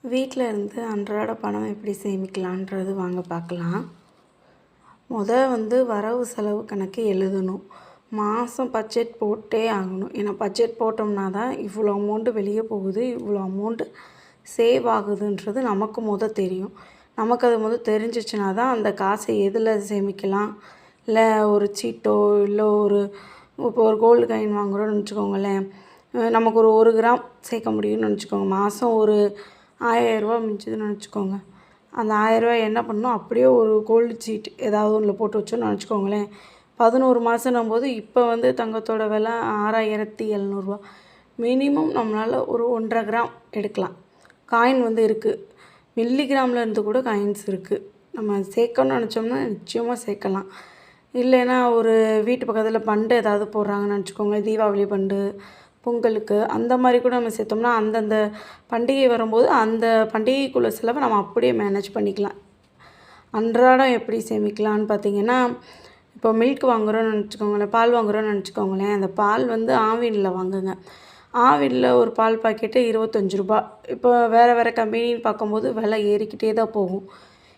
வீட்டில் இருந்து அன்றாட பணம் எப்படி சேமிக்கலான்றது வாங்க பார்க்கலாம். வரவு செலவு கணக்கு எழுதணும். மாதம் பட்ஜெட் போட்டே ஆகணும். ஏன்னா பட்ஜெட் போட்டோம்னா தான் இவ்வளோ அமௌண்ட்டு வெளியே போகுது, இவ்வளோ அமௌண்ட்டு சேவ் ஆகுதுன்றது நமக்கு தெரியும். நமக்கு அது தெரிஞ்சிச்சுனா தான் அந்த காசை எதில் சேமிக்கலாம், இல்லை ஒரு சீட்டோ இல்லை இப்போ ஒரு கோல்டு காயின் வாங்குகிறோன்னு வச்சுக்கோங்களேன், நமக்கு ஒரு கிராம் சேர்க்க முடியும்னு வச்சுக்கோங்க. மாதம் ஒரு 1000 மிஞ்சுதுன்னு நினச்சிக்கோங்க. அந்த 1000 என்ன பண்ணணும், அப்படியே ஒரு கோல்டு சீட் ஏதாவது ஒன்றில் போட்டு வச்சோன்னு நினச்சிக்கோங்களேன். 11 மாதம்னும்போது இப்போ தங்கத்தோட விலை 6700. மினிமம் நம்மளால் ஒரு 1.5 கிராம் எடுக்கலாம். காயின் இருக்குது. மில்லிகிராமில் இருந்து கூட காயின்ஸ் இருக்குது. நம்ம சேர்க்கணும்னு நினச்சோம்னா நிச்சயமாக சேர்க்கலாம். இல்லைன்னா ஒரு வீட்டு பக்கத்தில் பண்டு ஏதாவது போடுறாங்கன்னு நினச்சிக்கோங்க, தீபாவளி பண்டு, பொங்கலுக்கு அந்த மாதிரி கூட நம்ம சேர்த்தோம்னா அந்தந்த பண்டிகை வரும்போது அந்த பண்டிகைக்குள்ள செலவை நம்ம அப்படியே மேனேஜ் பண்ணிக்கலாம். அன்றாடம் எப்படி சேமிக்கலான்னு பார்த்திங்கன்னா, இப்போ மில்க் வாங்குகிறோன்னு நினச்சிக்கோங்களேன், பால் வாங்குகிறோன்னு நினச்சிக்கோங்களேன். அந்த பால் ஆவினில் வாங்குங்க. ஆவினில் ஒரு பால் பாக்கெட்டு 25 ரூபா. இப்போ வேறு கம்பெனின்னு பார்க்கும்போது விலை ஏறிக்கிட்டே தான் போகும்.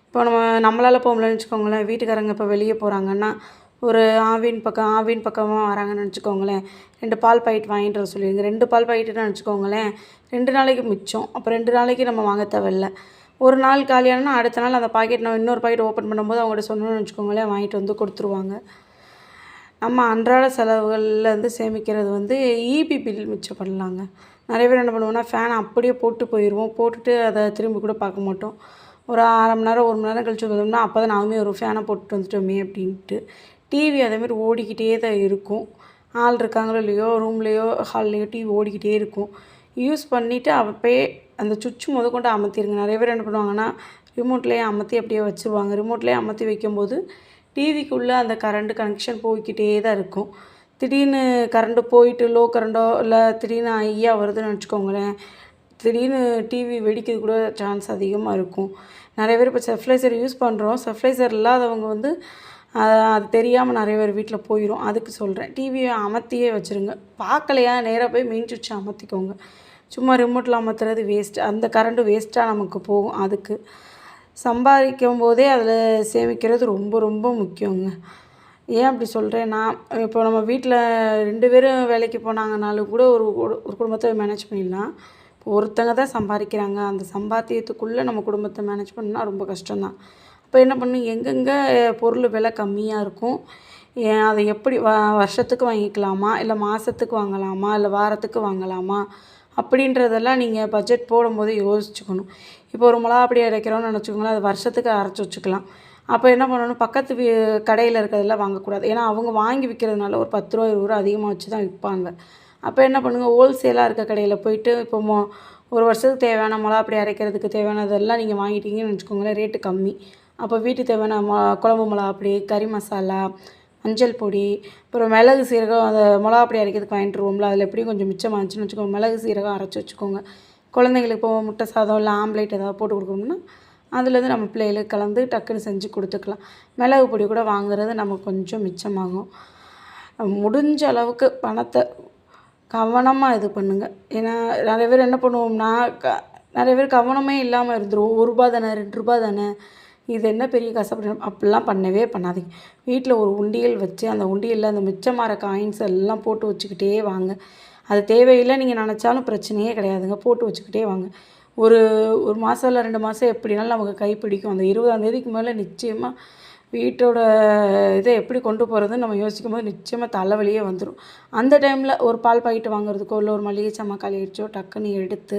இப்போ நம்மளால் போக முடியலன்னு வச்சுக்கோங்களேன், வீட்டுக்காரங்க இப்போ வெளியே போகிறாங்கன்னா ஒரு ஆவின் பக்கமாக வராங்கன்னு வச்சுக்கோங்களேன், 2 பால் பாக்கெட் வாங்கிட்டு வர சொல்லிடுங்க. 2 பால் பாக்கெட்டுன்னு வச்சுக்கோங்களேன், 2 நாளைக்கு மிச்சம். அப்போ 2 நாளைக்கு நம்ம வாங்க தேவையில்ல. ஒரு நாள் காலியானா அடுத்த நாள் அந்த பாக்கெட் நம்ம இன்னொரு பாக்கெட் ஓப்பன் பண்ணும்போது அவங்கள்ட்ட சொன்னோன்னு வச்சுக்கோங்களேன், வாங்கிட்டு கொடுத்துருவாங்க. நம்ம அன்றாட செலவுகள்லேருந்து சேமிக்கிறது ஈபி பில் மிச்சம் பண்ணலாங்க. நிறைய பேர் என்ன பண்ணுவோம்னா, ஃபேனை அப்படியே போட்டு போயிடுவோம். போட்டுட்டு அதை திரும்பி கூட பார்க்க மாட்டோம். ஒரு 1/2 மணி நேரம் 1 மணி நேரம் கழிச்சு வந்தோம்னா, அப்போ தான் நானுமே ஒரு ஃபேனை போட்டு வந்துட்டோமே அப்படின்ட்டு. டிவி அதேமாதிரி ஓடிக்கிட்டே தான் இருக்கும். ஆள் இருக்காங்களோ இல்லையோ, ரூம்லேயோ ஹால்லையோ டிவி ஓடிக்கிட்டே இருக்கும். யூஸ் பண்ணிவிட்டு அப்போயே அந்த சுவிட்ச் கொண்டு அமர்த்திடுங்க. நிறைய பேர் என்ன பண்ணுவாங்கன்னா, ரிமோட்லேயே அமர்த்தி அப்படியே வச்சுருவாங்க. ரிமோட்லேயே அமர்த்தி வைக்கும்போது டிவிக்குள்ளே அந்த கரண்ட்டு கனெக்ஷன் போய்கிட்டே தான் இருக்கும். திடீர்னு கரண்ட்டு போயிட்டு லோ கரண்ட்டோ இல்லை திடீர்னு ஐயா வருதுன்னு வச்சுக்கோங்களேன், திடீர்னு டிவி வெடிக்கிறது கூட சான்ஸ் அதிகமாக இருக்கும். நிறைய பேர் இப்போ ஸ்டெஃப்ளைசர் யூஸ் பண்ணுறோம். ஸ்டெஃப்ளைசர் இல்லாதவங்க அது தெரியாமல் நிறைய பேர் வீட்டில் போயிடும். அதுக்கு சொல்கிறேன், டிவியை அமர்த்தியே வச்சுருங்க. பார்க்கலையா நேராக போய் மெயின் சுவிட்சை அமர்த்திக்கோங்க. சும்மா ரிமோட்டில் அமர்த்துறது வேஸ்ட். அந்த கரண்ட்டு வேஸ்ட்டாக நமக்கு போகும். அதுக்கு சம்பாதிக்கும் போதே அதில் சேமிக்கிறது ரொம்ப ரொம்ப முக்கியங்க. ஏன் அப்படி சொல்கிறேன்னா, இப்போ நம்ம வீட்டில் 2 பேரும் வேலைக்கு போனாங்கனாலும் கூட ஒரு குடும்பத்தை மேனேஜ் பண்ணிடலாம். இப்போ ஒருத்தங்க தான் சம்பாதிக்கிறாங்க. அந்த சம்பாத்தியத்துக்குள்ளே நம்ம குடும்பத்தை மேனேஜ் பண்ணால் ரொம்ப கஷ்டம்தான். அப்போ என்ன பண்ணணும், எங்கெங்கே பொருள் விலை கம்மியாக இருக்கும், அதை எப்படி வருஷத்துக்கு வாங்கிக்கலாமா, இல்லை மாதத்துக்கு வாங்கலாமா, இல்லை வாரத்துக்கு வாங்கலாமா அப்படின்றதெல்லாம் நீங்கள் பட்ஜெட் போடும்போது யோசிச்சுக்கணும். இப்போ ஒரு மிளகா அப்படி அரைக்கிறோன்னு நினச்சிக்கோங்களேன், அது வருஷத்துக்கு அரைச்சி வச்சுக்கலாம். அப்போ என்ன பண்ணணும், பக்கத்து கடையில் இருக்கிறதெல்லாம் வாங்கக்கூடாது. ஏன்னா அவங்க வாங்கி விற்கிறதுனால ஒரு 10 ரூபா 20 ரூபா அதிகமாக வச்சு தான் விற்பாங்க. அப்போ என்ன பண்ணுங்கள், ஹோல்சேலாக இருக்க கடையில் போயிட்டு இப்போ ஒரு வருஷத்துக்கு தேவையான மிளகா அப்படி அரைக்கிறதுக்கு தேவையானதெல்லாம் நீங்கள் வாங்கிட்டீங்கன்னு வச்சுக்கோங்களேன், ரேட்டு கம்மி. அப்போ வீட்டுக்கு தேவையான குழம்பு மிளகா அப்படி, கறி மசாலா, மஞ்சள் பொடி, அப்புறம் மிளகு சீரகம், அந்த மிளகா அப்படி அரைக்கிறதுக்கு வாங்கிட்டு வருவோம்ல, அதில் எப்படியும் கொஞ்சம் மிச்சமாக இருந்துச்சுன்னு வச்சுக்கோங்க, மிளகு சீரகம் அரைச்சி வச்சுக்கோங்க. குழந்தைங்களுக்கு இப்போ முட்டை சாதம் இல்லை ஆம்லேட் ஏதாவது போட்டு கொடுக்கணும்னா அதுலேருந்து நம்ம பிள்ளைகளுக்கு கலந்து டக்குன்னு செஞ்சு கொடுத்துக்கலாம். மிளகு பொடி கூட வாங்குறது நமக்கு கொஞ்சம் மிச்சமாகும். முடிஞ்ச அளவுக்கு பணத்தை கவனமாக இது பண்ணுங்கள். ஏன்னா நிறைய பேர் என்ன பண்ணுவோம்னா, நிறைய பேர் கவனமே இல்லாமல் இருந்துருவோம். 1 ரூபா தானே, 2 ரூபா தானே, இது என்ன பெரிய கஷ்டப்படணும் அப்படிலாம் பண்ணவே பண்ணாதீங்க. வீட்டில் ஒரு உண்டியல் வச்சு அந்த உண்டியலில் அந்த மிச்சமாகிற காயின்ஸ் எல்லாம் போட்டு வச்சுக்கிட்டே வாங்க. அது தேவையில்லை நீங்கள் நினச்சாலும் பிரச்சனையே கிடையாதுங்க. போட்டு வச்சுக்கிட்டே வாங்க. ஒரு மாதம் இல்லை 2 மாதம் எப்படினாலும் நமக்கு கைப்பிடிக்கும். அந்த 20ஆம் தேதிக்கு மேலே நிச்சயமாக வீட்டோட இதை எப்படி கொண்டு போகிறதுன்னு நம்ம யோசிக்கும் போது நிச்சயமாக தலைவலியே வந்துடும். அந்த டைமில் ஒரு பால் பாக்கெட்டு வாங்குறதுக்கோ இல்லை ஒரு மளிகை சாமான் காலியாகிடுச்சோ டக்குன்னு எடுத்து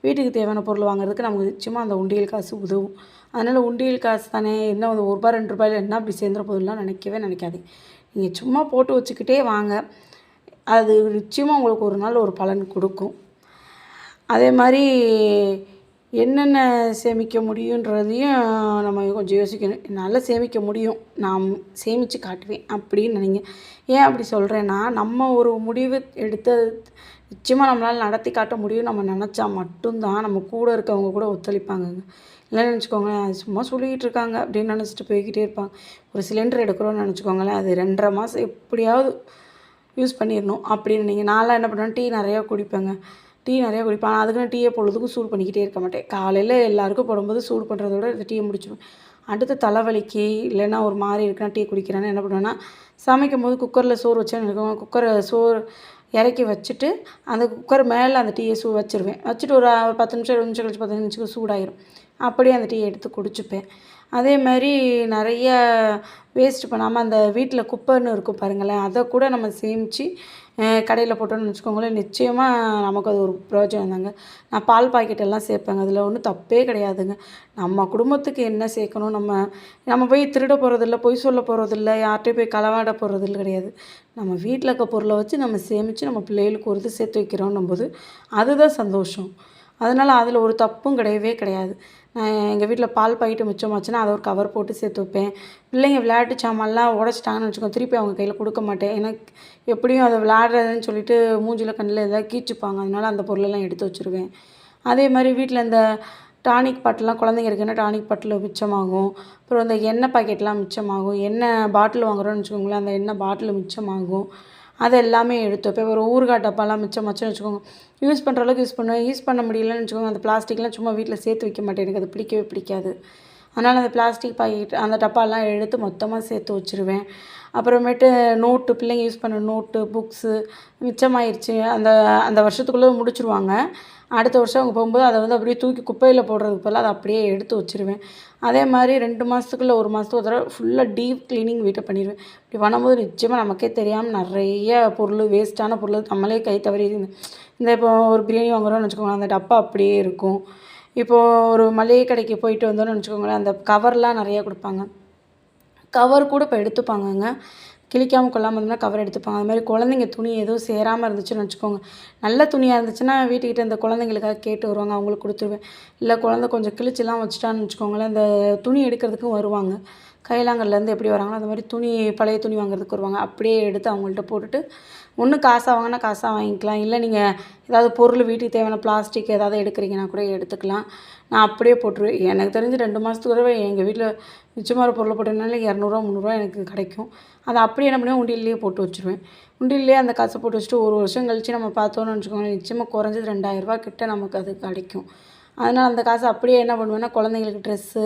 வீட்டுக்கு தேவையான பொருள் வாங்குறதுக்கு நமக்கு நிச்சயமாக அந்த உண்டியல் காசு உதவும். அதனால் உண்டியல் காசு தானே, என்ன ஒரு ரூபா 2 ரூபாயில் என்ன அப்படி சேர்ந்துற போதெல்லாம் நினைக்காதீங்க. நீங்கள் சும்மா போட்டு வச்சுக்கிட்டே வாங்க. அது நிச்சயமாக உங்களுக்கு ஒரு நாள் ஒரு பலன் கொடுக்கும். அதே மாதிரி என்னென்ன சேமிக்க முடியுன்றதையும் நம்ம கொஞ்சம் யோசிக்கணும். என்னால் சேமிக்க முடியும், நான் சேமித்து காட்டுவேன் அப்படின்னு நினைங்க. ஏன் அப்படி சொல்கிறேன்னா, நம்ம ஒரு முடிவு எடுத்து நிச்சயமாக நம்மளால் நடத்தி காட்ட முடியும் நம்ம நினச்சா மட்டும்தான் நம்ம கூட இருக்கவங்க கூட ஒத்துழைப்பாங்கங்க. இல்லைன்னு நினச்சிக்கோங்களேன், அது சும்மா சொல்லிக்கிட்டு இருக்காங்க அப்படின்னு நினச்சிட்டு போய்கிட்டே இருப்பாங்க. ஒரு சிலிண்டர் எடுக்கிறோன்னு நினச்சிக்கோங்களேன், அது 2.5 மாதம் எப்படியாவது யூஸ் பண்ணிடணும் அப்படின்னு. நான்லாம் என்ன பண்ணுவேன், டீ நிறையா குடிப்பேங்க. டீ நிறையா குடிப்பேன். ஆனால் அதுக்குன்னு டீயை பொழுதுக்கும் சூடு பண்ணிக்கிட்டே இருக்க மாட்டேன். காலையில் எல்லாருக்கும் போடும்போது சூடு பண்ணுறத விட இந்த டீயை முடிச்சிடுவேன். அடுத்து தலைவலிக்கு இல்லைன்னா ஒரு மாதிரி இருக்குன்னா டீ குடிக்கிறேன்னா என்ன பண்ணுவேன்னா, சமைக்கும்போது குக்கரில் சோறு வச்சேன்னு வச்சுக்கோங்க, சோறு இறக்கி வச்சுட்டு அந்த குக்கர் மேலே அந்த டீயை வச்சுருவேன். வச்சுட்டு ஒரு 10 நிமிஷம் 20 நிமிஷம் கழிச்சு 15 நிமிஷத்துக்கு சூடாயிரும். அப்படியே அந்த டீயை எடுத்து குடிச்சுப்பேன். அதே மாதிரி நிறைய வேஸ்ட் பண்ணாமல் அந்த வீட்டில் குப்பைன்னு இருக்கும் பாருங்களேன், அதை கூட நம்ம சேமித்து கடையில் போட்டோன்னு வச்சுக்கோங்களேன், நிச்சயமாக நமக்கு அது ஒரு பிரயோஜனம் தாங்க. நான் பால் பாக்கெட்டெல்லாம் சேர்ப்பேங்க, அதில் ஒன்றும் தப்பே கிடையாதுங்க. நம்ம குடும்பத்துக்கு என்ன சேர்க்கணும், நம்ம போய் திருட போகிறதில்ல, பொய் சொல்ல போகிறதில்ல, யார்கிட்டையும் போய் களவாட போகிறதில்ல கிடையாது. நம்ம வீட்டில் இருக்க பொருளை வச்சு நம்ம சேமித்து நம்ம பிள்ளைகளுக்கு ஒரு இது சேர்த்து வைக்கிறோன்னும் போது அதுதான் சந்தோஷம். அதனால் அதில் ஒரு தப்பும் கிடையவே கிடையாது. நான் எங்கள் வீட்டில் பால் பாக்கெட்டு மிச்சமாச்சுன்னா அதை ஒரு கவர் போட்டு சேர்த்து வைப்பேன். பிள்ளைங்க விளையாட்டு சாமான்லாம் உடச்சிட்டாங்கன்னு வச்சுக்கோங்க, திருப்பி அவங்க கையில் கொடுக்க மாட்டேன். ஏன்னா எப்படியும் அதை விளையாடுறதுன்னு சொல்லிட்டு மூஞ்சில் கண்ணில் எதாவது கீச்சுப்பாங்க, அதனால் அந்த பொருளெல்லாம் எடுத்து வச்சுருவேன். அதே மாதிரி வீட்டில் இந்த டானிக் பாட்டிலாம் குழந்தைங்க இருக்குன்னா டானிக் பாட்டில் மிச்சமாகும். அப்புறம் இந்த எண்ணெய் பாக்கெட்லாம் மிச்சமாகும். எண்ணெய் பாட்டில் வாங்குறோன்னு வச்சுக்கோங்களேன், அந்த எண்ணெய் பாட்டில் மிச்சமாகும். அது எல்லாமே எடுத்து வைப்பேன். ஒரு ஊறுகாய் டப்பாலாம் மிச்சமாச்சுன்னு வச்சுக்கோங்க, யூஸ் பண்ணுற அளவுக்கு யூஸ் பண்ணுவேன். யூஸ் பண்ண முடியலன்னு வச்சுக்கோங்க, அந்த பிளாஸ்டிக்லாம் சும்மா வீட்டில் சேர்த்து வைக்க மாட்டேன், எனக்கு அது பிடிக்கவே பிடிக்காது. அதனால் அந்த பிளாஸ்டிக் பாக்கெட் அந்த டப்பாலாம் எடுத்து மொத்தமாக சேர்த்து வச்சுருவேன். அப்புறமேட்டு நோட்டு, பிள்ளைங்க யூஸ் பண்ண நோட்டு, புக்ஸு மிச்சமாயிருச்சு அந்த அந்த வருஷத்துக்குள்ளே முடிச்சுருவாங்க. அடுத்த வருஷம் அவங்க போகும்போது அதை அப்படியே தூக்கி குப்பையில் போடுறதுக்கு பதிலாக அதை அப்படியே எடுத்து வச்சுருவேன். அதே மாதிரி 2 மாதத்துக்குள்ள 1 மாதத்துக்கு ஒரு தடவை ஃபுல்லாக டீப் க்ளீனிங் வீட்டை பண்ணிடுவேன். இப்படி பண்ணும்போது நிச்சயமாக நமக்கே தெரியாமல் நிறைய பொருள், வேஸ்ட்டான பொருள் நம்மளே கை தவறி இப்போ ஒரு பிரியாணி வாங்குறோம்னு வச்சுக்கோங்களேன், அந்த டப்பா அப்படியே இருக்கும். இப்போது ஒரு மளிகை கடைக்கு போயிட்டு வந்தோம்னு வச்சுக்கோங்களேன், அந்த கவர்லாம் நிறையா கொடுப்பாங்க. கவர் கூட இப்போ எடுத்துப்பாங்கங்க. கிழிக்காமல் கொள்ளாமல் இருந்தால் கவர் எடுத்துப்பாங்க. அது மாதிரி குழந்தைங்க துணி எதுவும் சேராமல் இருந்துச்சுன்னு வச்சுக்கோங்க, நல்ல துணியாக இருந்துச்சுன்னா வீட்டுக்கிட்ட இந்த குழந்தைங்களுக்காக கேட்டு வருவாங்க, அவங்களுக்கு கொடுத்துருவேன். இல்லை குழந்தை கொஞ்சம் கிழிச்செல்லாம் வச்சுட்டான்னு வச்சுக்கோங்களேன், இந்த துணி எடுக்கிறதுக்கும் வருவாங்க. கைலாங்கல்லேருந்து எப்படி வராங்களோ அந்த மாதிரி பழைய துணி வாங்குறதுக்கு வருவாங்க. அப்படியே எடுத்து அவங்கள்ட்ட போட்டுட்டு, ஒன்று காசாக வாங்கினா காசாக வாங்கிக்கலாம், இல்லை நீங்கள் ஏதாவது பொருள் வீட்டுக்கு தேவையான பிளாஸ்டிக் ஏதாவது எடுக்கிறீங்கன்னா கூட எடுத்துக்கலாம். நான் அப்படியே போட்டுருவேன். எனக்கு தெரிஞ்சு 2 மாதத்துக்கு தடவை எங்கள் வீட்டில் மிச்சமான பொருளை போட்டதுனால 200 300 எனக்கு கிடைக்கும். அதை அப்படியே என்ன பண்ணுவேன், உண்டியல்லையே போட்டு வச்சுருவேன். உண்டியல்லையே அந்த காசை போட்டு வச்சுட்டு 1 வருஷம் கழித்து நம்ம பார்த்தோன்னு வச்சுக்கோங்களேன், நிச்சயமாக குறைஞ்சது 2000 கிட்ட நமக்கு அது கிடைக்கும். அதனால் அந்த காசை அப்படியே என்ன பண்ணுவேன்னா, குழந்தைங்களுக்கு ட்ரெஸ்ஸு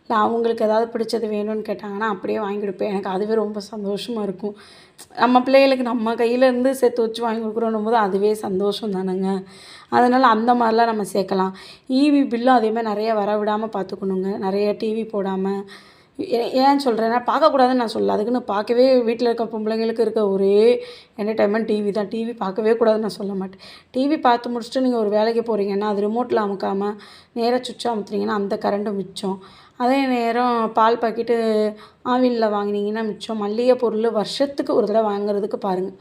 இல்லை அவங்களுக்கு ஏதாவது பிடிச்சது வேணும்னு கேட்டாங்கன்னா அப்படியே வாங்கி கொடுப்பேன். எனக்கு அதுவே ரொம்ப சந்தோஷமாக இருக்கும். நம்ம பிள்ளைகளுக்கு நம்ம கையிலேருந்து சேர்த்து வச்சு வாங்கி கொடுக்குறோன்னும் போது அதுவே சந்தோஷம் தானேங்க. அதனால் அந்த மாதிரிலாம் நம்ம சேர்க்கலாம். ஈவி பில்லும் அதேமாதிரி நிறைய வர விடாமல் பார்த்துக்கணுங்க. நிறைய டிவி போடாமல். ஏன் சொல்கிறேன்னா, பார்க்கக்கூடாதுன்னு நான் சொல்லல, அதுக்குன்னு பார்க்கவே வீட்டில் இருக்க பொம்பளைங்களுக்கு இருக்க ஒரே என்டர்டைன்மெண்ட் டிவி தான். டிவி பார்க்கவே கூடாதுன்னு நான் சொல்ல மாட்டேன். டிவி பார்த்து முடிச்சுட்டு நீங்கள் ஒரு வேலைக்கு போகிறீங்கன்னா அது ரிமோட்டில் அமுக்காமல் நேராக சுவிட்ச் அமுத்துனீங்கன்னா அந்த கரண்ட்டு மிச்சம். அதே நேரம் பால் பாக்கெட்டு ஆவினில் வாங்கினீங்கன்னா மிச்சம். மளிகை பொருள் வருஷத்துக்கு ஒரு தடவை வாங்குறதுக்கு பாருங்கள்.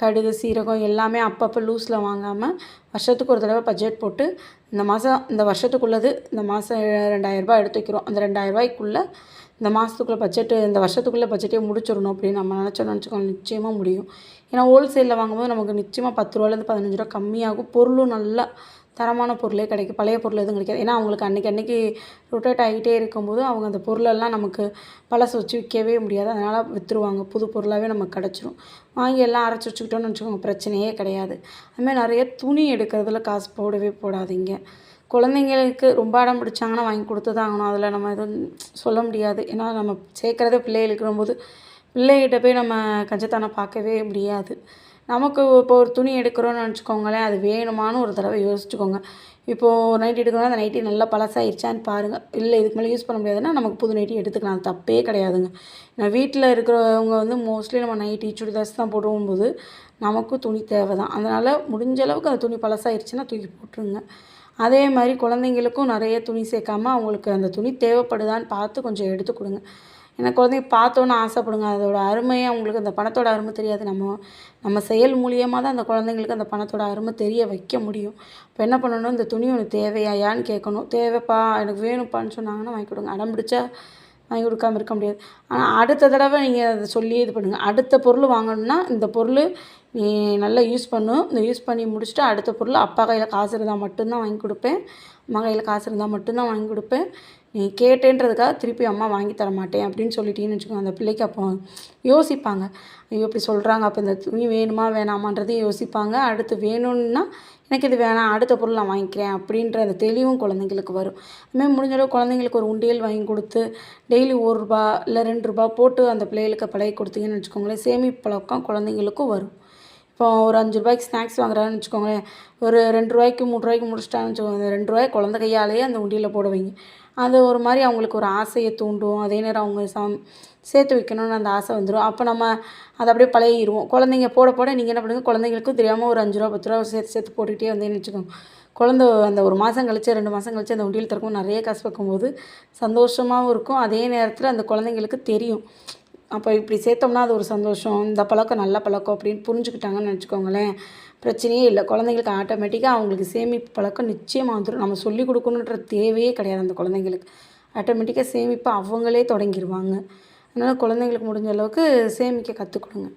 கடுகு, சீரகம் எல்லாமே அப்பப்போ லூஸில் வாங்காமல் வருஷத்துக்கு ஒரு தடவை பட்ஜெட் போட்டு இந்த வருஷத்துக்குள்ளது இந்த மாதம் 2000 எடுத்து வைக்கிறோம், அந்த 2000 இந்த மாதத்துக்குள்ளே இந்த வருஷத்துக்குள்ளே பட்ஜெட்டே முடிச்சிடணும் அப்படின்னு நம்ம நினச்சோன்னு நிச்சயமாக முடியும். ஏன்னா ஹோல்சேலில் வாங்கும்போது நமக்கு நிச்சயமாக 10 ரூபாலேருந்து 15 ரூபா கம்மியாகும். பொருளும் நல்லா தரமான பொருளே கிடைக்கும், பழைய பொருள் எதுவும் கிடைக்காது. ஏன்னா அவங்களுக்கு அன்றைக்கி ரொட்டேட் ஆகிட்டே இருக்கும்போது அவங்க அந்த பொருளெல்லாம் நமக்கு பழசு வச்சு விற்கவே முடியாது, அதனால் விற்றுருவாங்க. புது பொருளாகவே நமக்கு கிடச்சிரும். வாங்கி எல்லாம் அரைச்சி வச்சுக்கிட்டோன்னு வச்சுக்கோங்க, பிரச்சனையே கிடையாது. அதுமாதிரி நிறைய துணி எடுக்கிறதுல காசு போடவே போடாதீங்க. குழந்தைங்களுக்கு ரொம்ப அடம் பிடிச்சாங்கன்னா வாங்கி கொடுத்து தான் ஆகணும், அதில் நம்ம எதுவும் சொல்ல முடியாது. ஏன்னா நம்ம சேர்க்குறதே பிள்ளைகளுக்கும்போது பிள்ளைகிட்ட போய் நம்ம கஞ்சத்தனம் பார்க்கவே முடியாது. நமக்கு இப்போ ஒரு துணி எடுக்கிறோன்னு நினச்சிக்கோங்களேன், அது வேணுமான்னு ஒரு தடவை யோசிச்சுக்கோங்க. இப்போது நைட்டி எடுக்கணும்னா அந்த நைட்டி நல்லா பழசாயிருச்சான்னு பாருங்கள். இல்லை இதுக்கு மேலே யூஸ் பண்ண முடியாதுன்னா நமக்கு புது நைட்டி எடுத்துக்கலாம், அது தப்பே கிடையாதுங்க. நான் வீட்டில் இருக்கிறவங்க மோஸ்ட்லி நம்ம நைட்டி சுடிதார்ஸ் தான் போடும்போது நமக்கும் துணி தேவை தான். அதனால் முடிஞ்ச அளவுக்கு அந்த துணி பழசாயிருச்சுன்னா தூக்கி போட்டுருங்க. அதே மாதிரி குழந்தைங்களுக்கும் நிறைய துணி சேர்க்காமல் அவங்களுக்கு அந்த துணி தேவைப்படுதான்னு பார்த்து கொஞ்சம் எடுத்து கொடுங்க. ஏன்னா குழந்தைங்க பார்த்தோன்னு ஆசைப்படுங்க, அதோட அருமையை அவங்களுக்கு அந்த பணத்தோட அருமை தெரியாது. நம்ம செயல் மூலியமாக தான் அந்த குழந்தைங்களுக்கு அந்த பணத்தோட அருமை தெரிய வைக்க முடியும். இப்போ என்ன பண்ணணும், இந்த துணி உனக்கு தேவையான்னு கேட்கணும். தேவைப்பா எனக்கு வேணும்ப்பான்னு சொன்னாங்கன்னா வாங்கி கொடுங்க. அடம் பிடிச்சா வாங்கி கொடுக்காமல் இருக்க முடியாது. ஆனால் அடுத்த தடவை நீங்கள் அதை சொல்லி இது பண்ணுங்கள். அடுத்த பொருள் வாங்கணுன்னா இந்த பொருள் நீ நல்லா யூஸ் இந்த யூஸ் பண்ணி முடிச்சுட்டு அடுத்த பொருள் அப்பா கையில் காசு இருந்தால் மட்டும்தான் வாங்கி கொடுப்பேன், அம்மா கையில் காசு இருந்தால் மட்டும்தான் வாங்கி கொடுப்பேன். நீ கேட்டேன்றதுக்காக திருப்பி அம்மா வாங்கி தர மாட்டேன் அப்படின்னு சொல்லிட்டீங்கன்னு வச்சுக்கோங்க, அந்த பிள்ளைக்கு அப்போ யோசிப்பாங்க, ஐயோ இப்படி சொல்கிறாங்க, அப்போ இந்த துணி வேணுமா வேணாமான்றதையும் யோசிப்பாங்க. அடுத்து வேணும்னா எனக்கு இது வேணாம், அடுத்த பொருள் நான் வாங்கிக்கிறேன் அப்படின்ற அந்த தெளிவும் குழந்தைங்களுக்கு வரும். அதுமாதிரி முடிஞ்ச அளவு குழந்தைங்களுக்கு ஒரு உண்டியல் வாங்கி கொடுத்து டெய்லி ரூ. 1 இல்லை ரூ. 2 போட்டு அந்த பிள்ளைகளுக்கு பழகி கொடுத்தீங்கன்னு வச்சுக்கோங்களேன், சேமிப்பு பழக்கம் குழந்தைங்களுக்கும் வரும். இப்போ ஒரு ரூ. 5 ஸ்நாக்ஸ் வாங்குறாங்கன்னு வச்சுக்கோங்களேன், ஒரு ரூ. 2 ரூ. 3 முடிச்சிட்டாங்கன்னு வச்சுக்கோங்க, அந்த ரூ. 2 குழந்தை கையாலேயே அந்த உண்டியலில் போட வைங்க. அது ஒரு மாதிரி அவங்களுக்கு ஒரு ஆசையை தூண்டும். அதே நேரம் அவங்க சேர்த்து வைக்கணும்னு அந்த ஆசை வந்துடும். அப்போ நம்ம அதை அப்படியே பழகிடுவோம். குழந்தைங்க போட போட நீங்கள் என்ன பண்ணுங்கள், குழந்தைங்களுக்கும் தெரியாமல் ஒரு ரூ. 5 ரூ. 10 சேர்த்து சேர்த்து போட்டுக்கிட்டே வந்தீங்கன்னு வச்சுக்கோங்க, குழந்தை அந்த 1 மாதம் கழிச்சு 2 மாதம் கழிச்சு அந்த உண்டியல் திறக்கும் நிறைய காசு வைக்கும்போது சந்தோஷமாகவும் இருக்கும். அதே நேரத்தில் அந்த குழந்தைங்களுக்கு தெரியும், அப்போ இப்படி சேர்த்தோம்னா அது ஒரு சந்தோஷம், இந்த பழக்கம் நல்ல பழக்கம் அப்படின்னு புரிஞ்சுக்கிட்டாங்கன்னு வச்சுக்கோங்களேன், பிரச்சனையே இல்லை. குழந்தைங்களுக்கு ஆட்டோமேட்டிக்காக அவங்களுக்கு சேமிப்பு பழக்கம் நிச்சயமாக வந்துடும். நம்ம சொல்லிக் கொடுக்கணுன்ற தேவையே கிடையாது. அந்த குழந்தைங்களுக்கு ஆட்டோமேட்டிக்காக சேமிப்பு அவங்களே தொடங்கிடுவாங்க. அதனால் குழந்தைங்களுக்கு முடிஞ்ச அளவுக்கு சேமிக்க கற்றுக் கொடுங்க.